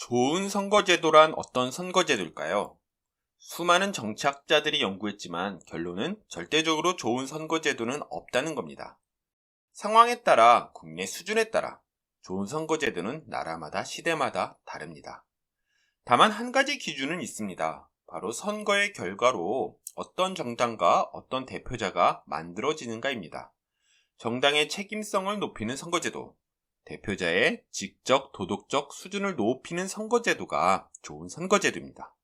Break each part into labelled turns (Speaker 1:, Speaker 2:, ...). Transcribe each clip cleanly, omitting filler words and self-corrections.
Speaker 1: 좋은 선거제도란 어떤 선거제도일까요? 수많은 정치학자들이 연구했지만 결론은 절대적으로 좋은 선거제도는 없다는 겁니다. 상황에 따라, 국내 수준에 따라 좋은 선거제도는 나라마다 시대마다 다릅니다. 다만 한 가지 기준은 있습니다. 바로 선거의 결과로 어떤 정당과 어떤 대표자가 만들어지는가입니다. 정당의 책임성을 높이는 선거제도, 대표자의 직접 도덕적 수준을 높이는 선거제도가 좋은 선거제도입니다.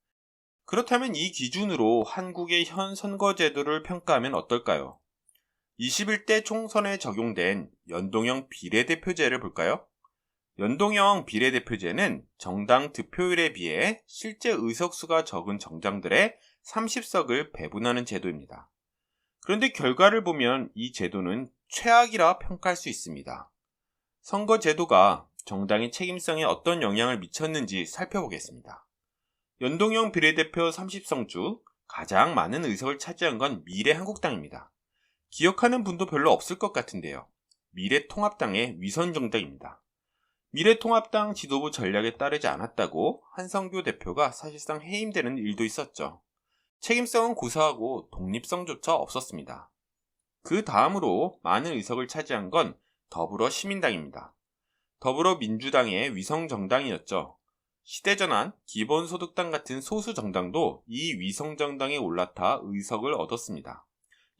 Speaker 1: 그렇다면 이 기준으로 한국의 현 선거제도를 평가하면 어떨까요? 21대 총선에 적용된 연동형 비례대표제를 볼까요? 연동형 비례대표제는 정당 득표율에 비해 실제 의석수가 적은 정당들의 30석을 배분하는 제도입니다. 그런데 결과를 보면 이 제도는 최악이라 평가할 수 있습니다. 선거제도가 정당의 책임성에 어떤 영향을 미쳤는지 살펴보겠습니다. 연동형 비례대표 30석 중 가장 많은 의석을 차지한 건 미래한국당입니다. 기억하는 분도 별로 없을 것 같은데요. 미래통합당의 위선정당입니다. 미래통합당 지도부 전략에 따르지 않았다고 한성교 대표가 사실상 해임되는 일도 있었죠. 책임성은 고사하고 독립성조차 없었습니다. 그 다음으로 많은 의석을 차지한 건 더불어시민당입니다. 더불어민주당의 위성정당이었죠. 시대전환, 기본소득당 같은 소수 정당도 이 위성정당에 올라타 의석을 얻었습니다.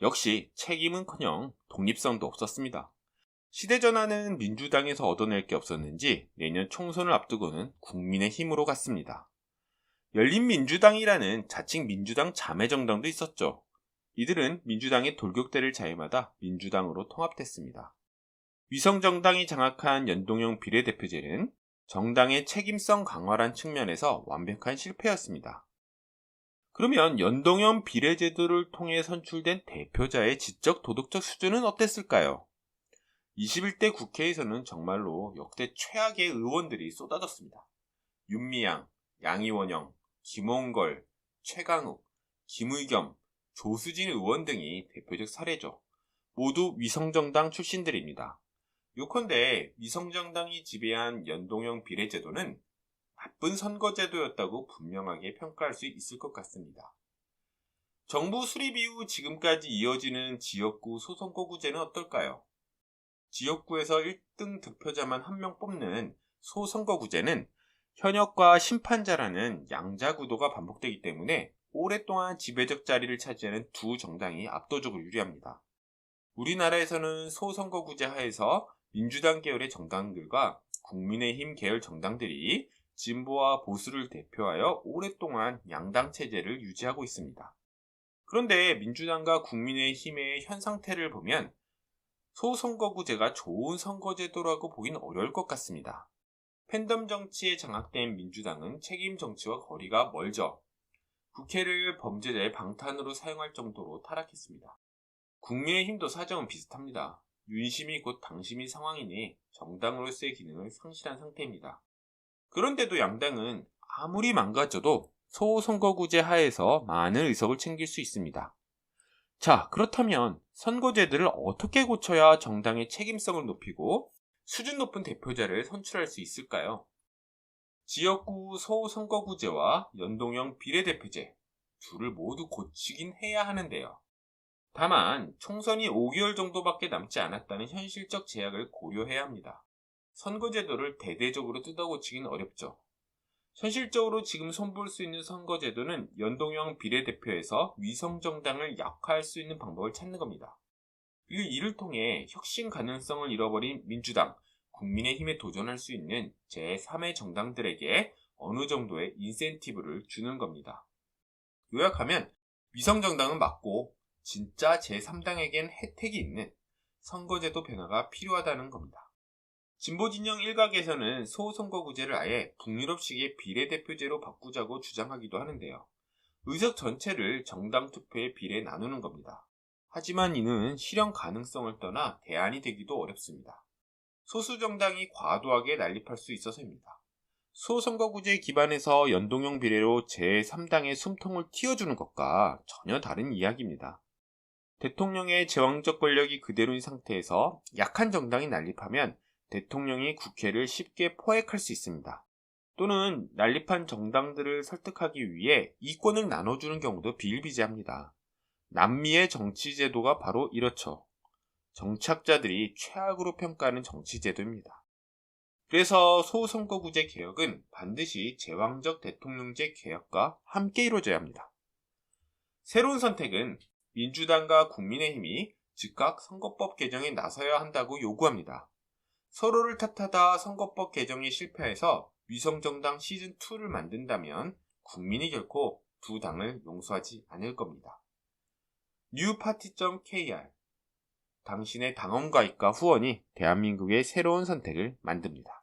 Speaker 1: 역시 책임은커녕 독립성도 없었습니다. 시대전환은 민주당에서 얻어낼 게 없었는지 내년 총선을 앞두고는 국민의힘으로 갔습니다. 열린민주당이라는 자칭 민주당 자매정당도 있었죠. 이들은 민주당의 돌격대를 자임하다 민주당으로 통합됐습니다. 위성정당이 장악한 연동형 비례대표제는 정당의 책임성 강화란 측면에서 완벽한 실패였습니다. 그러면 연동형 비례제도를 통해 선출된 대표자의 지적 도덕적 수준은 어땠을까요? 21대 국회에서는 정말로 역대 최악의 의원들이 쏟아졌습니다. 윤미향, 양이원영, 김홍걸, 최강욱, 김의겸, 조수진 의원 등이 대표적 사례죠. 모두 위성정당 출신들입니다. 요컨대 위성정당이 지배한 연동형 비례제도는 나쁜 선거제도였다고 분명하게 평가할 수 있을 것 같습니다. 정부 수립 이후 지금까지 이어지는 지역구 소선거구제는 어떨까요? 지역구에서 1등 득표자만 한 명 뽑는 소선거구제는 현역과 심판자라는 양자구도가 반복되기 때문에 오랫동안 지배적 자리를 차지하는 두 정당이 압도적으로 유리합니다. 우리나라에서는 소선거구제 하에서 민주당 계열의 정당들과 국민의힘 계열 정당들이 진보와 보수를 대표하여 오랫동안 양당 체제를 유지하고 있습니다. 그런데 민주당과 국민의힘의 현 상태를 보면 소선거구제가 좋은 선거제도라고 보긴 어려울 것 같습니다. 팬덤 정치에 장악된 민주당은 책임 정치와 거리가 멀죠. 국회를 범죄자의 방탄으로 사용할 정도로 타락했습니다. 국민의힘도 사정은 비슷합니다. 윤심이 곧 당심이 상황이니 정당으로서의 기능을 상실한 상태입니다. 그런데도 양당은 아무리 망가져도 소선거구제 하에서 많은 의석을 챙길 수 있습니다. 자, 그렇다면 선거제도를 어떻게 고쳐야 정당의 책임성을 높이고 수준 높은 대표자를 선출할 수 있을까요? 지역구 소선거구제와 연동형 비례대표제 둘을 모두 고치긴 해야 하는데요. 다만 총선이 5개월 정도밖에 남지 않았다는 현실적 제약을 고려해야 합니다. 선거제도를 대대적으로 뜯어고치긴 어렵죠. 현실적으로 지금 손볼 수 있는 선거제도는 연동형 비례대표에서 위성정당을 약화할 수 있는 방법을 찾는 겁니다. 그리고 이를 통해 혁신 가능성을 잃어버린 민주당, 국민의힘에 도전할 수 있는 제3의 정당들에게 어느 정도의 인센티브를 주는 겁니다. 요약하면 위성정당은 맞고 진짜 제3당에겐 혜택이 있는 선거제도 변화가 필요하다는 겁니다. 진보진영 일각에서는 소선거구제를 아예 북유럽식의 비례대표제로 바꾸자고 주장하기도 하는데요. 의석 전체를 정당 투표에 비례 나누는 겁니다. 하지만 이는 실현 가능성을 떠나 대안이 되기도 어렵습니다. 소수 정당이 과도하게 난립할 수 있어서입니다. 소선거구제 기반에서 연동형 비례로 제3당의 숨통을 틔워주는 것과 전혀 다른 이야기입니다. 대통령의 제왕적 권력이 그대로인 상태에서 약한 정당이 난립하면 대통령이 국회를 쉽게 포획할 수 있습니다. 또는 난립한 정당들을 설득하기 위해 이권을 나눠주는 경우도 비일비재합니다. 남미의 정치 제도가 바로 이렇죠. 정치학자들이 최악으로 평가하는 정치 제도입니다. 그래서 소선거구제 개혁은 반드시 제왕적 대통령제 개혁과 함께 이루어져야 합니다. 새로운 선택은 민주당과 국민의힘이 즉각 선거법 개정에 나서야 한다고 요구합니다. 서로를 탓하다 선거법 개정이 실패해서 위성정당 시즌2를 만든다면 국민이 결코 두 당을 용서하지 않을 겁니다. newparty.kr 당신의 당원 가입과 후원이 대한민국의 새로운 선택을 만듭니다.